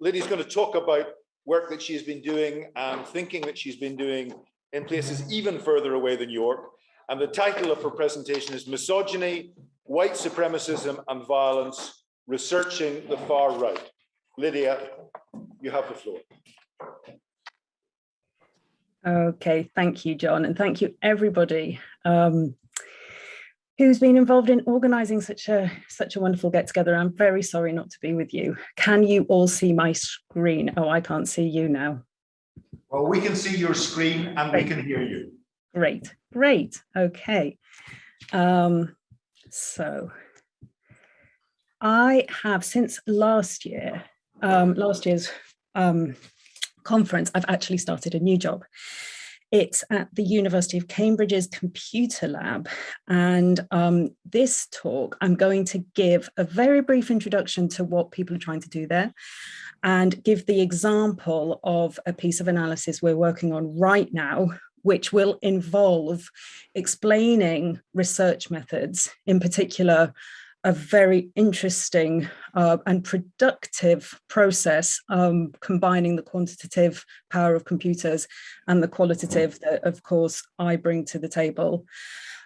Lydia's going to talk about work that she's been doing and thinking that she's been doing in places even further away than York. And the title of her presentation is Misogyny, White Supremacism and Violence, Researching the Far Right. Lydia, you have the floor. Okay, thank you, John, and thank you everybody who's been involved in organising such a wonderful get-together. I'm very sorry not to be with you. Can you all see my screen? Oh, I can't see you now. Well, we can see your screen and Great. We can hear you. Great, great, okay. So I have, since last year's conference, I've actually started a new job. It's at the University of Cambridge's computer lab. And this talk, I'm going to give a very brief introduction to what people are trying to do there and give the example of a piece of analysis we're working on right now, which will involve explaining research methods, in particular, a very interesting and productive process combining the quantitative power of computers and the qualitative that, of course, I bring to the table.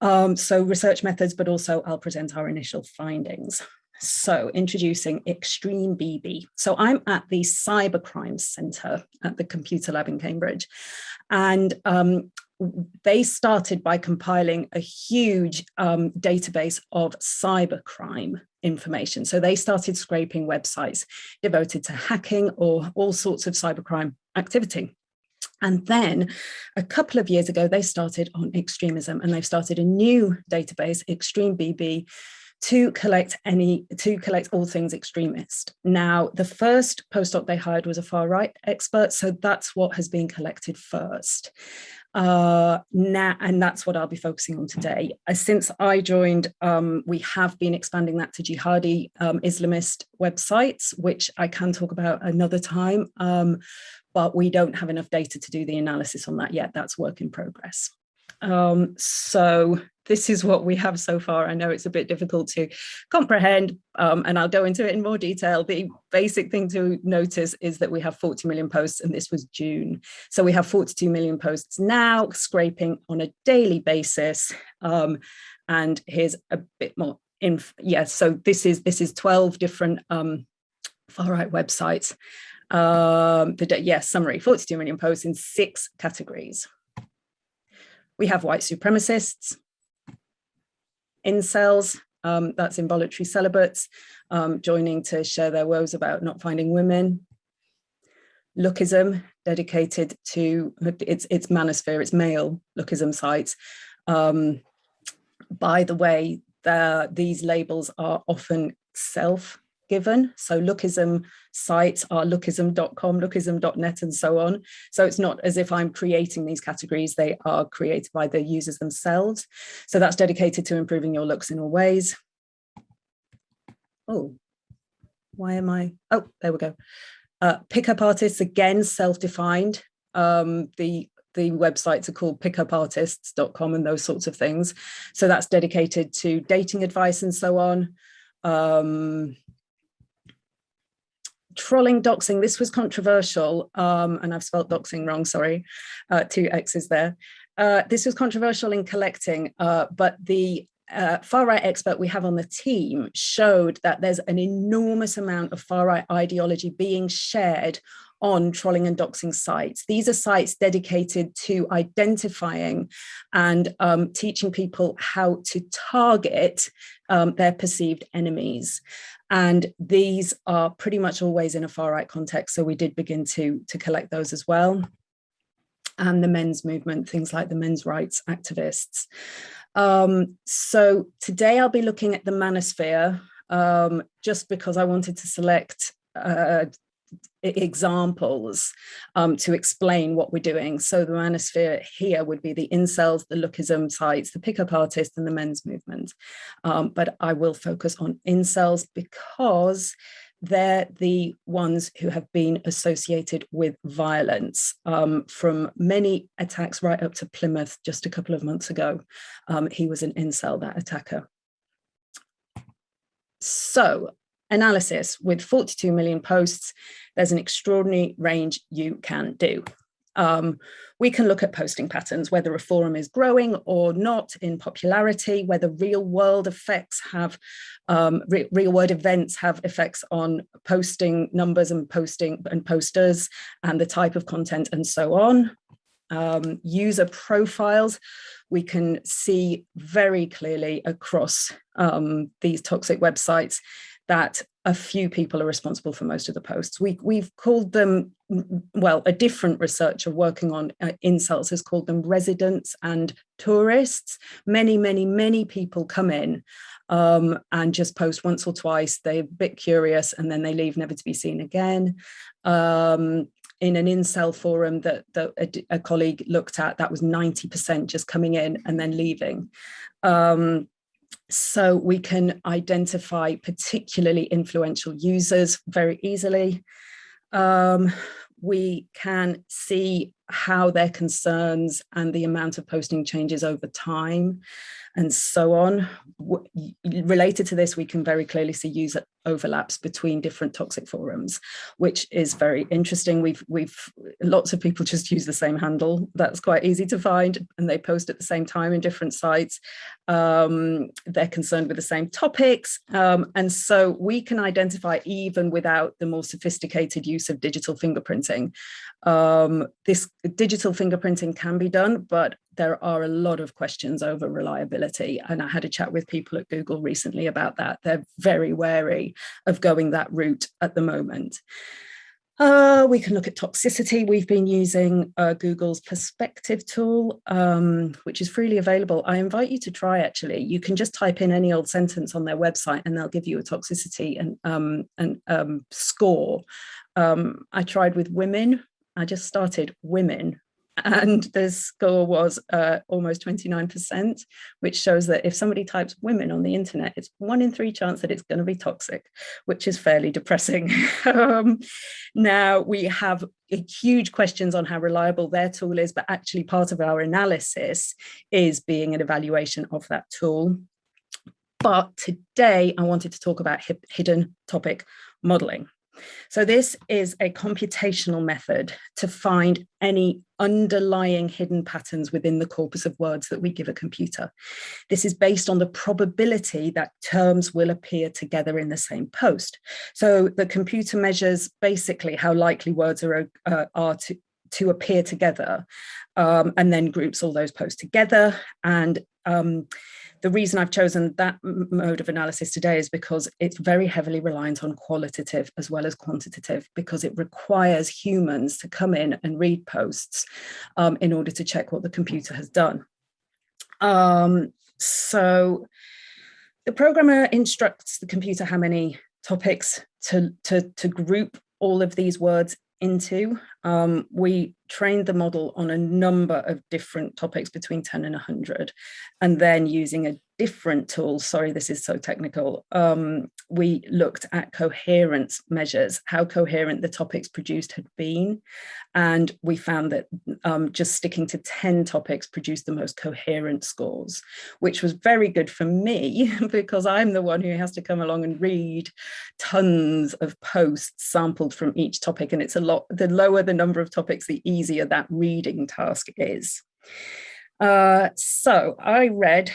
So research methods, but also I'll present our initial findings. So introducing Extreme BB. So I'm at the Cybercrime Centre at the Computer Lab in Cambridge. And they started by compiling a huge database of cybercrime information. So they started scraping websites devoted to hacking or all sorts of cybercrime activity. And then a couple of years ago, they started on extremism, and they've started a new database, Extreme BB, to collect all things extremist. Now, the first postdoc they hired was a far right expert, so that's what has been collected first. And that's what I'll be focusing on today. Since I joined, we have been expanding that to jihadi Islamist websites, which I can talk about another time, but we don't have enough data to do the analysis on that yet. That's work in progress. So this is what we have so far. I know it's a bit difficult to comprehend, and I'll go into it in more detail. The basic thing to notice is that we have 40 million posts, and this was June. So we have 42 million posts now, scraping on a daily basis. And here's a bit more so this is 12 different far-right websites. Summary, 42 million posts in 6 categories. We have white supremacists, incels, that's involuntary celibates, joining to share their woes about not finding women. Lookism, dedicated to, it's Manosphere, it's male lookism sites. By the way, these labels are often self-given. So lookism sites are lookism.com, lookism.net, and so on. So it's not as if I'm creating these categories, they are created by the users themselves. So that's dedicated to improving your looks in all ways. Oh, why am I? Oh, there we go. Pickup artists, again, self-defined. The websites are called pickupartists.com and those sorts of things. So that's dedicated to dating advice and so on. Trolling, doxing, this was controversial, and I've spelled doxing wrong, sorry, 2 X's there. This was controversial in collecting, but the far-right expert we have on the team showed that there's an enormous amount of far-right ideology being shared on trolling and doxing sites. These are sites dedicated to identifying and teaching people how to target their perceived enemies. And these are pretty much always in a far-right context. So we did begin to collect those as well. And the men's movement, things like the men's rights activists. So today I'll be looking at the Manosphere, just because I wanted to select examples to explain what we're doing. So the Manosphere here would be the incels, the lookism sites, the pickup artists, and the men's movement. But I will focus on incels because they're the ones who have been associated with violence, from many attacks right up to Plymouth just a couple of months ago. He was an incel, that attacker. So analysis with 42 million posts, there's an extraordinary range you can do. We can look at posting patterns, whether a forum is growing or not in popularity, whether real world effects have, real world events have effects on posting numbers and posting and posters and the type of content and so on. User profiles, we can see very clearly across these toxic websites that a few people are responsible for most of the posts. We've called them, well, a different researcher working on incels has called them residents and tourists. Many people come in and just post once or twice. They're a bit curious and then they leave, never to be seen again. In an incel forum that a colleague looked at, that was 90% just coming in and then leaving. So we can identify particularly influential users very easily. We can see how their concerns and the amount of posting changes over time and so on. Related to this, we can very clearly see user overlaps between different toxic forums, which is very interesting. We've lots of people just use the same handle. That's quite easy to find, and they post at the same time in different sites. They're concerned with the same topics, and so we can identify even without the more sophisticated use of digital fingerprinting. This digital fingerprinting can be done, but there are a lot of questions over reliability. And I had a chat with people at Google recently about that. They're very wary of going that route at the moment. We can look at toxicity. We've been using Google's Perspective tool, which is freely available. I invite you to try, actually. You can just type in any old sentence on their website and they'll give you a toxicity and score. I tried with women. I just started women, and the score was almost 29%, which shows that if somebody types women on the internet, it's 1 in 3 chance that it's going to be toxic, which is fairly depressing. Now we have huge questions on how reliable their tool is, but actually part of our analysis is being an evaluation of that tool. But today I wanted to talk about hidden topic modeling. So this is a computational method to find any underlying hidden patterns within the corpus of words that we give a computer. This is based on the probability that terms will appear together in the same post. So the computer measures basically how likely words are to appear together, and then groups all those posts together. And the reason I've chosen that mode of analysis today is because it's very heavily reliant on qualitative as well as quantitative, because it requires humans to come in and read posts in order to check what the computer has done. So the programmer instructs the computer how many topics to group all of these words into. We trained the model on a number of different topics between 10 and 100, and then using a different tool, sorry, this is so technical, we looked at coherence measures, how coherent the topics produced had been, and we found that just sticking to 10 topics produced the most coherent scores, which was very good for me because I'm the one who has to come along and read tons of posts sampled from each topic, and it's a lot, the lower the number of topics, the easier that reading task is. So I read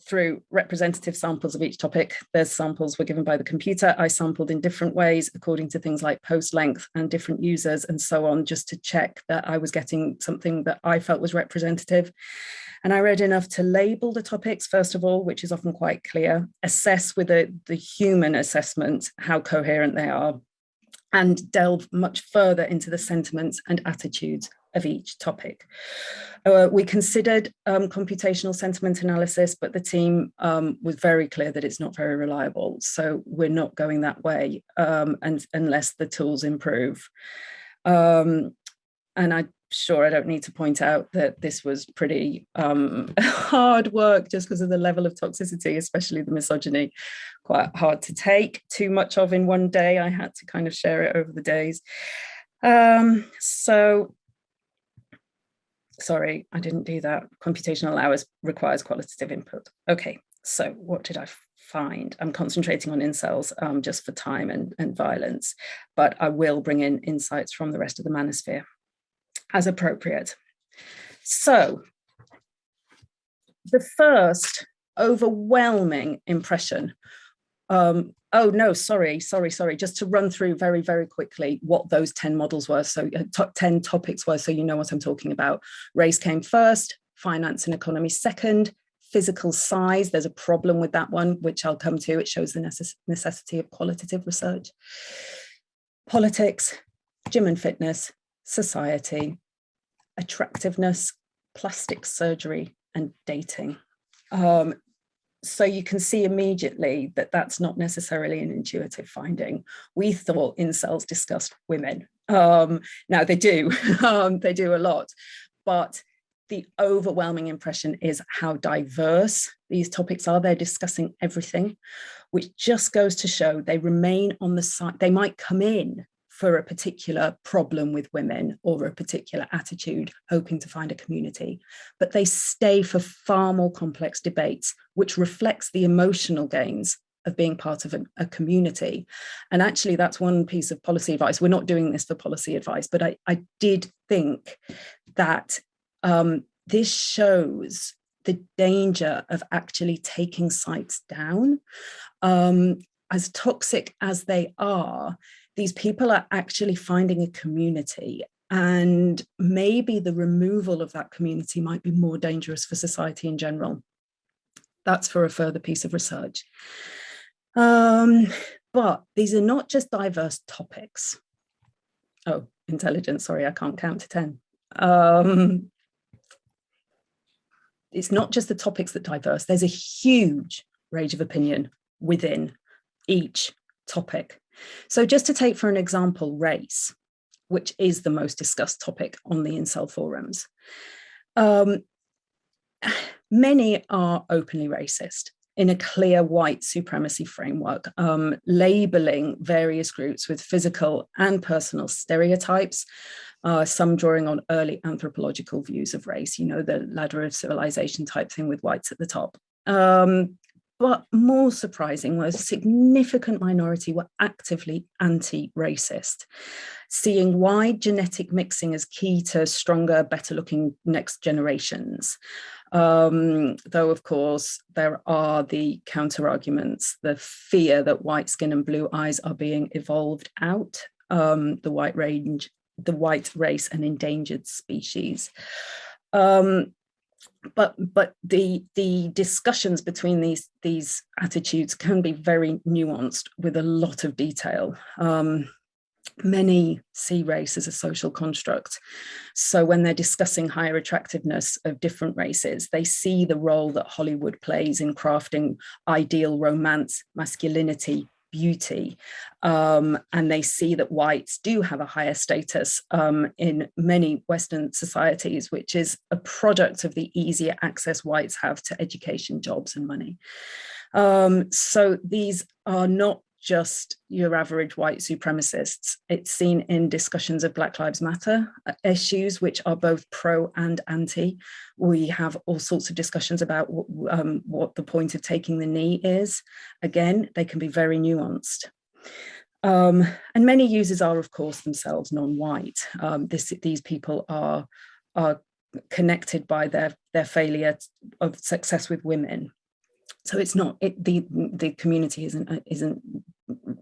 through representative samples of each topic. There's samples were given by the computer. I sampled in different ways according to things like post length and different users and so on, just to check that I was getting something that I felt was representative. And I read enough to label the topics, first of all, which is often quite clear, assess with the human assessment how coherent they are, and delve much further into the sentiments and attitudes of each topic. We considered computational sentiment analysis, but the team was very clear that it's not very reliable. So we're not going that way unless the tools improve. And I'm sure I don't need to point out that this was pretty hard work just because of the level of toxicity, especially the misogyny, quite hard to take too much of in one day. I had to kind of share it over the days. Sorry, I didn't do that. Computational hours requires qualitative input. Okay, so what did I find. I'm concentrating on incels just for time and violence, but I will bring in insights from the rest of the manosphere as appropriate. So the first overwhelming impression, oh no, sorry, just to run through very, very quickly what those 10 models were, so 10 topics were, so you know what I'm talking about. Race came first, finance and economy second, physical size, there's a problem with that one, which I'll come to. It shows the necessity of qualitative research. Politics, gym and fitness, society, attractiveness, plastic surgery, and dating. So you can see immediately that that's not necessarily an intuitive finding. We thought incels discussed women. Now they do, they do a lot, but the overwhelming impression is how diverse these topics are. They're discussing everything, which just goes to show they remain on the side. They might come in for a particular problem with women or a particular attitude, hoping to find a community, but they stay for far more complex debates, which reflects the emotional gains of being part of a community. And actually, that's one piece of policy advice. We're not doing this for policy advice, but I did think that this shows the danger of actually taking sites down. As toxic as they are, these people are actually finding a community, and maybe the removal of that community might be more dangerous for society in general. That's for a further piece of research. But these are not just diverse topics. Oh, intelligence, sorry, I can't count to 10. It's not just the topics that diverse. There's a huge range of opinion within each topic. So just to take for an example, race, which is the most discussed topic on the incel forums. Many are openly racist in a clear white supremacy framework, labeling various groups with physical and personal stereotypes, some drawing on early anthropological views of race, you know, the ladder of civilization type thing with whites at the top. But more surprising was a significant minority were actively anti-racist, seeing wide genetic mixing as key to stronger, better-looking next generations. Though, of course, there are the counter-arguments, the fear that white skin and blue eyes are being evolved out, the white race and endangered species. But the discussions between these attitudes can be very nuanced with a lot of detail. Many see race as a social construct. So when they're discussing higher attractiveness of different races, they see the role that Hollywood plays in crafting ideal romance, masculinity, beauty, and they see that whites do have a higher status in many Western societies, which is a product of the easier access whites have to education, jobs, and money. So these are not just your average white supremacists. It's seen in discussions of Black Lives Matter issues, which are both pro and anti. We have all sorts of discussions about what the point of taking the knee is. Again, they can be very nuanced. And many users are, of course, themselves non-white. These people are connected by their failure of success with women. So it's not the community isn't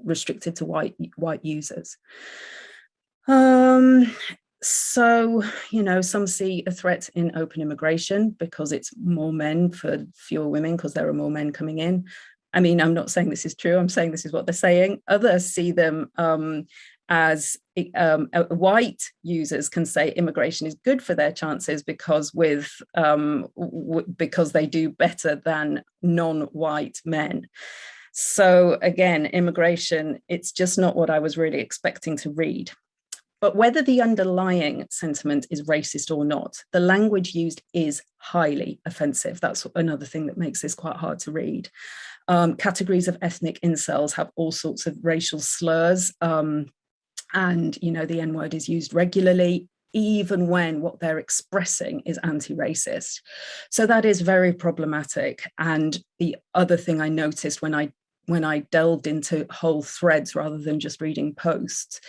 restricted to white users. So, you know, some see a threat in open immigration because it's more men for fewer women because there are more men coming in. I mean, I'm not saying this is true. I'm saying this is what they're saying. Others see them as white users can say immigration is good for their chances because because they do better than non-white men. So again, immigration, it's just not what I was really expecting to read. But whether the underlying sentiment is racist or not, the language used is highly offensive. That's another thing that makes this quite hard to read. Categories of ethnic incels have all sorts of racial slurs. And, you know, the N-word is used regularly. even when what they're expressing is anti-racist. So that is very problematic. And the other thing I noticed when I delved into whole threads rather than just reading posts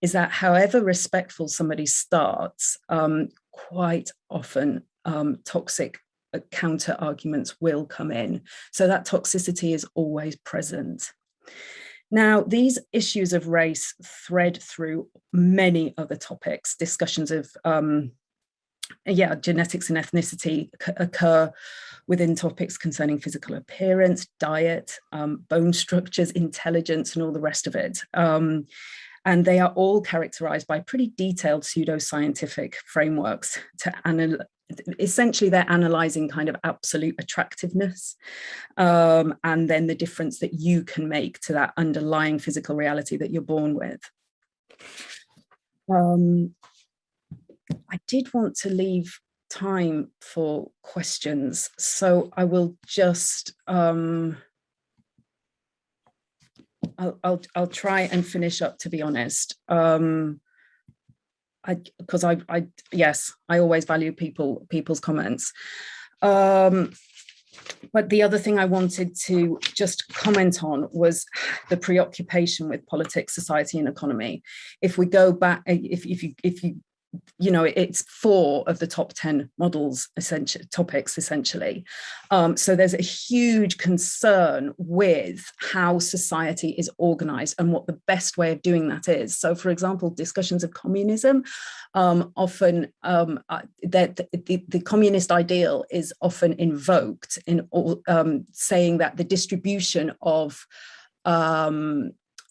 is that however respectful somebody starts, quite often toxic counter arguments will come in. So that toxicity is always present. Now, these issues of race thread through many other topics. Discussions of genetics and ethnicity occur within topics concerning physical appearance, diet, bone structures, intelligence, and all the rest of it. And they are all characterized by pretty detailed pseudoscientific frameworks to essentially they're analyzing kind of absolute attractiveness, and then the difference that you can make to that underlying physical reality that you're born with. I did want to leave time for questions, so I will just I'll try and finish up, to be honest. Because I always value people's comments. But the other thing I wanted to just comment on was the preoccupation with politics, society, and economy. If we go back, if you know, it's 4 of the top 10 models, topics, essentially. So there's a huge concern with how society is organized and what the best way of doing that is. So, for example, discussions of communism, often the communist ideal is often invoked in saying that the distribution of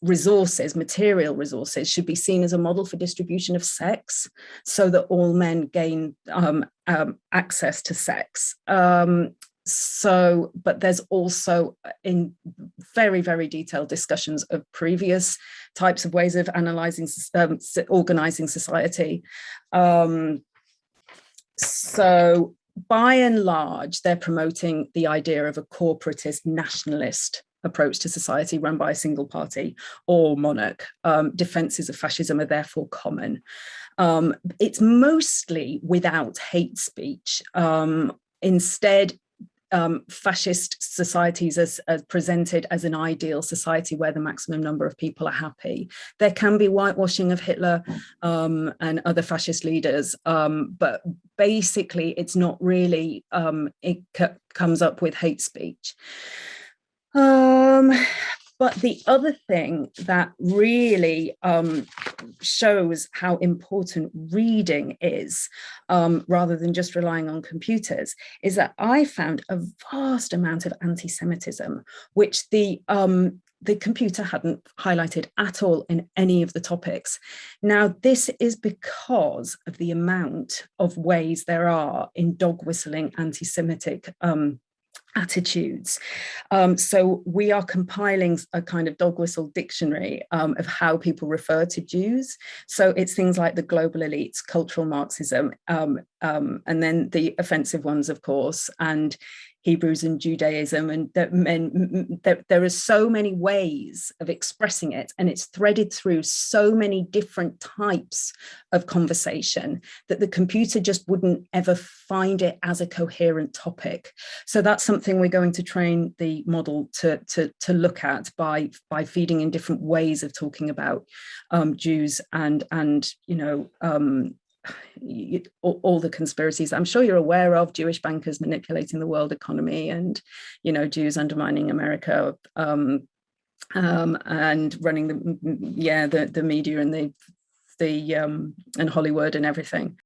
resources, material resources, should be seen as a model for distribution of sex, so that all men gain access to sex. But there's also in very, very detailed discussions of previous types of ways of analyzing, organizing society. So by and large, they're promoting the idea of a corporatist nationalist approach to society run by a single party or monarch. Defenses of fascism are therefore common. It's mostly without hate speech. Instead, fascist societies as presented as an ideal society where the maximum number of people are happy. There can be whitewashing of Hitler and other fascist leaders, but basically it's not really, it comes up with hate speech. But the other thing that really shows how important reading is, rather than just relying on computers, is that I found a vast amount of anti-Semitism, which the computer hadn't highlighted at all in any of the topics. Now, this is because of the amount of ways there are in dog whistling anti-Semitic attitudes. So we are compiling a kind of dog whistle dictionary of how people refer to Jews. So it's things like the global elites, cultural Marxism, and then the offensive ones, of course, and Hebrews and Judaism. And there are so many ways of expressing it, and it's threaded through so many different types of conversation that the computer just wouldn't ever find it as a coherent topic. So that's something we're going to train the model to look at by feeding in different ways of talking about Jews and you know, all the conspiracies I'm sure you're aware of, Jewish bankers manipulating the world economy, and you know, Jews undermining America, and running the media and and Hollywood and everything.